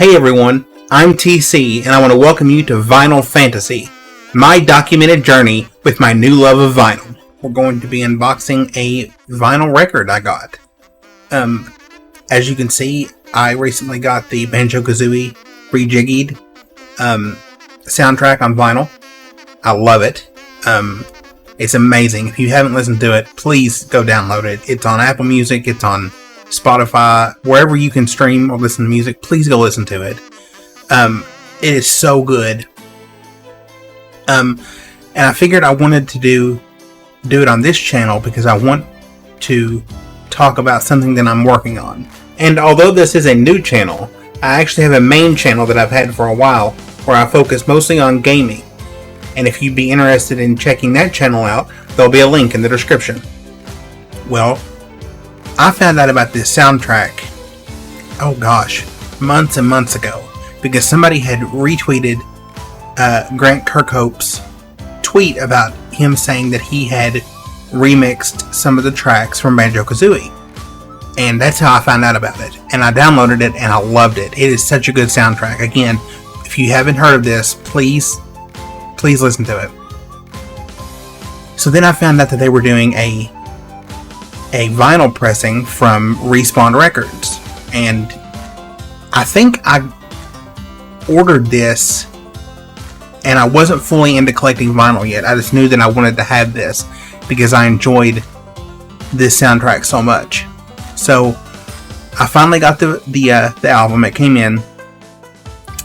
Hey everyone, I'm TC and I want to welcome you to Vinyl Fantasy, my documented journey with my new love of vinyl. We're going to be unboxing a vinyl record I got. As you can see, I recently got the Banjo-Kazooie Re-jiggyed soundtrack on vinyl. I love it. It's amazing. If you haven't listened to it, please go download it. It's on Apple Music, it's on Spotify, wherever you can stream or listen to music, please go listen to it. It is so good. And I figured I wanted to do it on this channel because I want to talk about something that I'm working on. And although this is a new channel, I actually have a main channel that I've had for a while where I focus mostly on gaming. And if you'd be interested in checking that channel out, there'll be a link in the description. Well, I found out about this soundtrack, oh gosh, months and months ago, because somebody had retweeted Grant Kirkhope's tweet about him saying that he had remixed some of the tracks from Banjo-Kazooie. And that's how I found out about it. And I downloaded it and I loved it. It is such a good soundtrack. Again, if you haven't heard of this, please listen to it. So then I found out that they were doing a vinyl pressing from Respawn Records, and I think I ordered this and I wasn't fully into collecting vinyl yet. I just knew that I wanted to have this because I enjoyed this soundtrack so much. So I finally got the album. It came in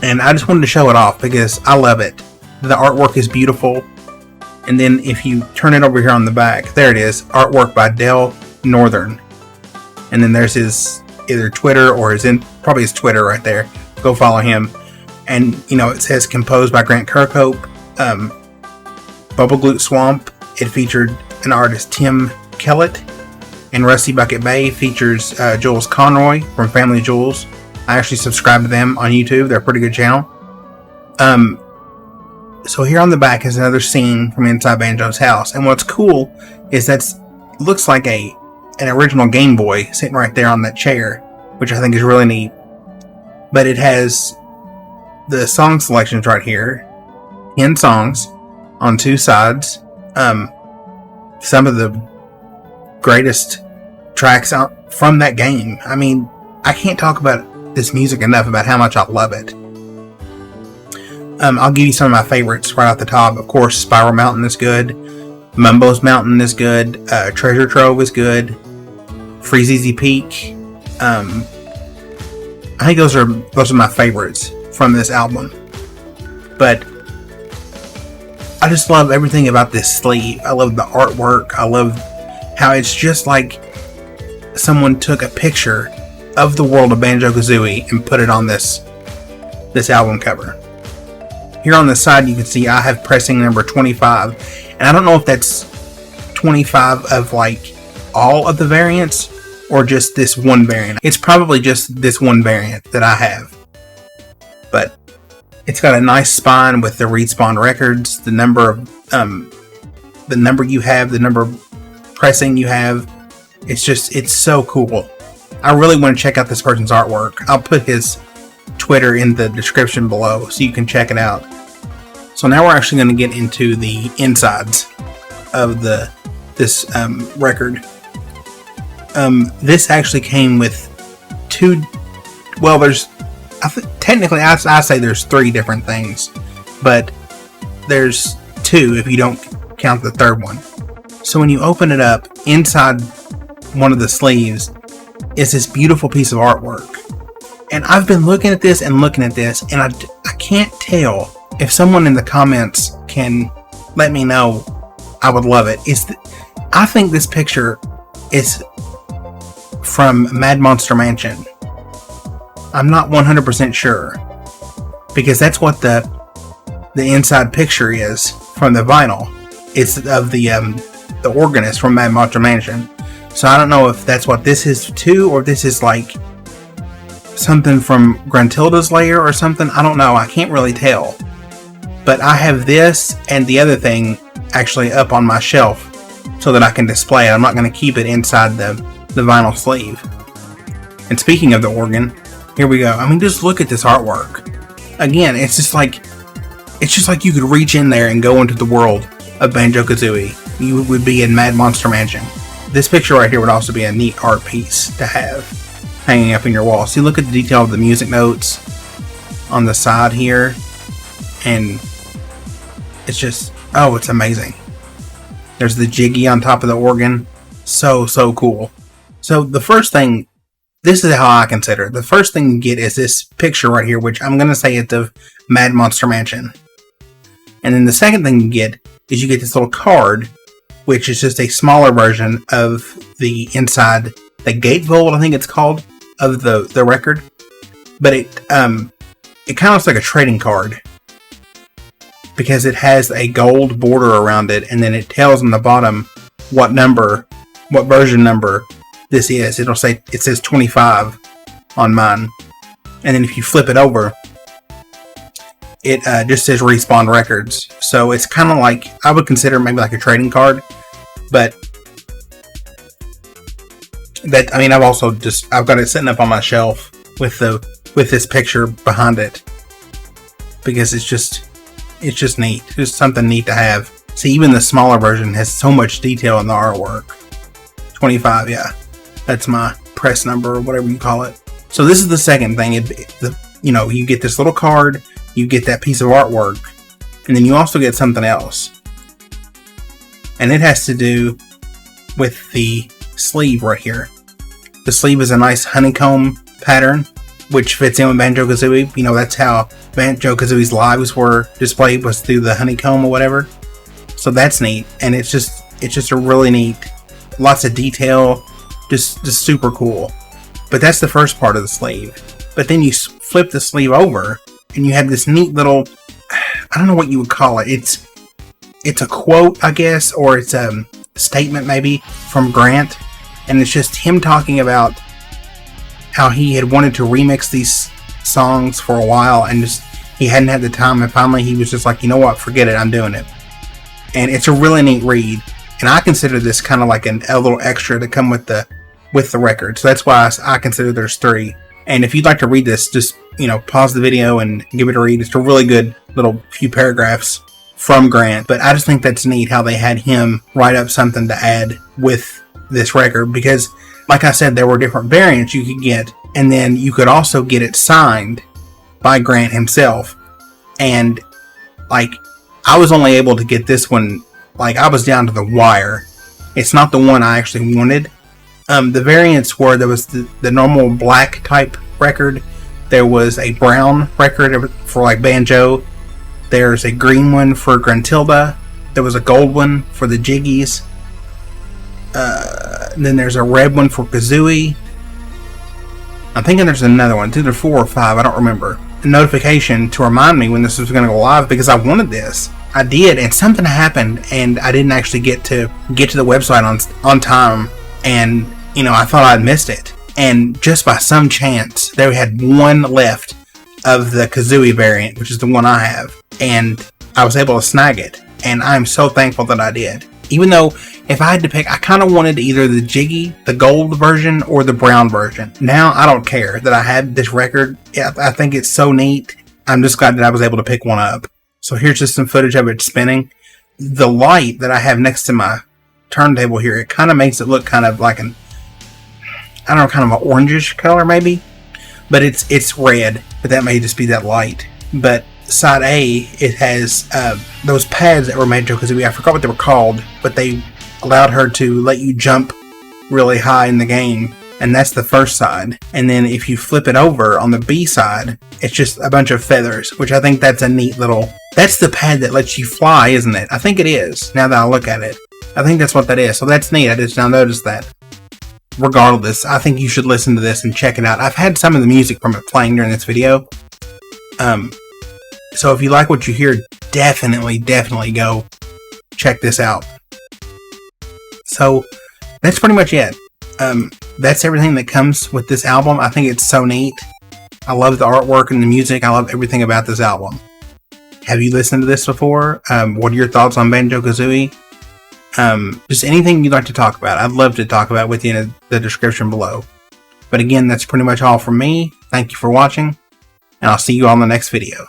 and I just wanted to show it off because I love it. The artwork is beautiful. And then if you turn it over here on the back, there it is, artwork by Dale Northern. And then there's his either Twitter or probably his Twitter right there. Go follow him. And you know, it says composed by Grant Kirkhope. Bubble Glute Swamp, it featured an artist Tim Kellett. And Rusty Bucket Bay features Jules Conroy from Family Jewels. I actually subscribe to them on YouTube. They're a pretty good channel. So here on the back is another scene from inside Banjo's house. And what's cool is looks like an original Game Boy sitting right there on that chair, which I think is really neat. But it has the song selections right here. 10 songs on two sides. Some of the greatest tracks out from that game. I mean, I can't talk about this music enough about how much I love it. I'll give you some of my favorites right off the top. Of course, Spiral Mountain is good. Mumbo's Mountain is good. Treasure Trove is good. Freeze Easy Peak. I think those are my favorites from this album. But I just love everything about this sleeve. I love the artwork. I love how it's just like someone took a picture of the world of Banjo-Kazooie and put it on this album cover. Here on the side you can see I have pressing number 25, and I don't know if that's 25 of like all of the variants or just this one variant. It's probably just this one variant that I have. But it's got a nice spine with the Respawn Records, the number you have, the number of pressing you have. It's so cool. I really want to check out this person's artwork. I'll put his Twitter in the description below so you can check it out. So now we're actually going to get into the insides of this record. This actually came with two. Well, technically I say there's three different things, but there's two if you don't count the third one. So when you open it up, inside one of the sleeves is this beautiful piece of artwork. And I've been looking at this, and I can't tell. If someone in the comments can let me know, I would love it. I think this picture is from Mad Monster Mansion. I'm not 100% sure, because that's what the inside picture is from the vinyl. It's of the organist from Mad Monster Mansion. So I don't know if that's what this is too, or this is like something from Gruntilda's lair or something. I don't know. I can't really tell. But I have this and the other thing actually up on my shelf so that I can display it. I'm not going to keep it inside the vinyl sleeve. And speaking of the organ, Here we go. I mean, just look at this artwork. Again, it's just like you could reach in there and go into the world of Banjo-Kazooie. You would be in Mad Monster Mansion. This picture right here would also be a neat art piece to have hanging up in your wall. See, look at the detail of the music notes on the side here. And it's just, oh, it's amazing. There's the jiggy on top of the organ. So cool. So the first thing, this is how I consider it. The first thing you get is this picture right here, which I'm going to say it's of Mad Monster Mansion. And then the second thing you get is you get this little card, which is just a smaller version of the inside, the gatefold, I think it's called, of the record. But it kind of looks like a trading card, because it has a gold border around it, and then it tells on the bottom what version number this is. It says 25 on mine. And then if you flip it over, it just says Respawn Records. So it's kind of like, I would consider maybe like a trading card. But that, I mean, I've got it sitting up on my shelf with this picture behind it, because it's just neat. It's just something neat to have. See, even the smaller version has so much detail in the artwork. 25, yeah. That's my press number, or whatever you call it. So this is the second thing. You get this little card, you get that piece of artwork, and then you also get something else. And it has to do with the sleeve right here. The sleeve is a nice honeycomb pattern, which fits in with Banjo-Kazooie. That's how Banjo-Kazooie's lives were displayed, was through the honeycomb or whatever. So that's neat, and it's just a really neat, lots of detail, just super cool. But that's the first part of the sleeve. But then you flip the sleeve over, and you have this neat little, I don't know what you would call it. It's a quote, I guess, or it's a statement maybe from Grant, and it's just him talking about how he had wanted to remix these songs for a while, and just he hadn't had the time, and finally he was just like, you know what, forget it, I'm doing it. And it's a really neat read, and I consider this kind of like a little extra to come with the record. So that's why I consider there's 3. And if you'd like to read this, just pause the video and give it a read. It's a really good little few paragraphs from Grant. But I just think that's neat how they had him write up something to add with this record, because like I said, there were different variants you could get, and then you could also get it signed by Grant himself. And like, I was only able to get this one, like, I was down to the wire. It's not the one I actually wanted. The variants were, there was the normal black type record, there was a brown record for like Banjo, there's a green one for Gruntilda, there was a gold one for the Jiggies, then there's a red one for Kazooie. I'm thinking there's another one. It's either 4 or 5, I don't remember. A notification to remind me when this was going to go live, because I wanted this. I did, and something happened, and I didn't actually get to the website on time, and I thought I'd missed it. And just by some chance, they had one left of the Kazooie variant, which is the one I have, and I was able to snag it, and I'm so thankful that I did. Even though, if I had to pick, I kind of wanted either the Jiggy, the gold version, or the brown version. Now, I don't care that I had this record. I think it's so neat. I'm just glad that I was able to pick one up. So here's just some footage of it spinning. The light that I have next to my turntable here, it kind of makes it look kind of like kind of an orangish color maybe. But it's red, but that may just be that light. But side A, it has those pads that were made to Kazooie. I forgot what they were called, but they allowed her to let you jump really high in the game, and that's the first side. And then if you flip it over on the B side, it's just a bunch of feathers, which I think that's a neat little, that's the pad that lets you fly, isn't it? I think it is, now that I look at it. I think that's what that is, so that's neat. I just now noticed that. Regardless, I think you should listen to this and check it out. I've had some of the music from it playing during this video. So if you like what you hear, definitely go check this out. So that's pretty much it. That's everything that comes with this album. I think it's so neat. I love the artwork and the music. I love everything about this album. Have you listened to this before? What are your thoughts on Banjo-Kazooie? Just anything you'd like to talk about. I'd love to talk about with you in the description below. But again, that's pretty much all from me. Thank you for watching, and I'll see you on the next video.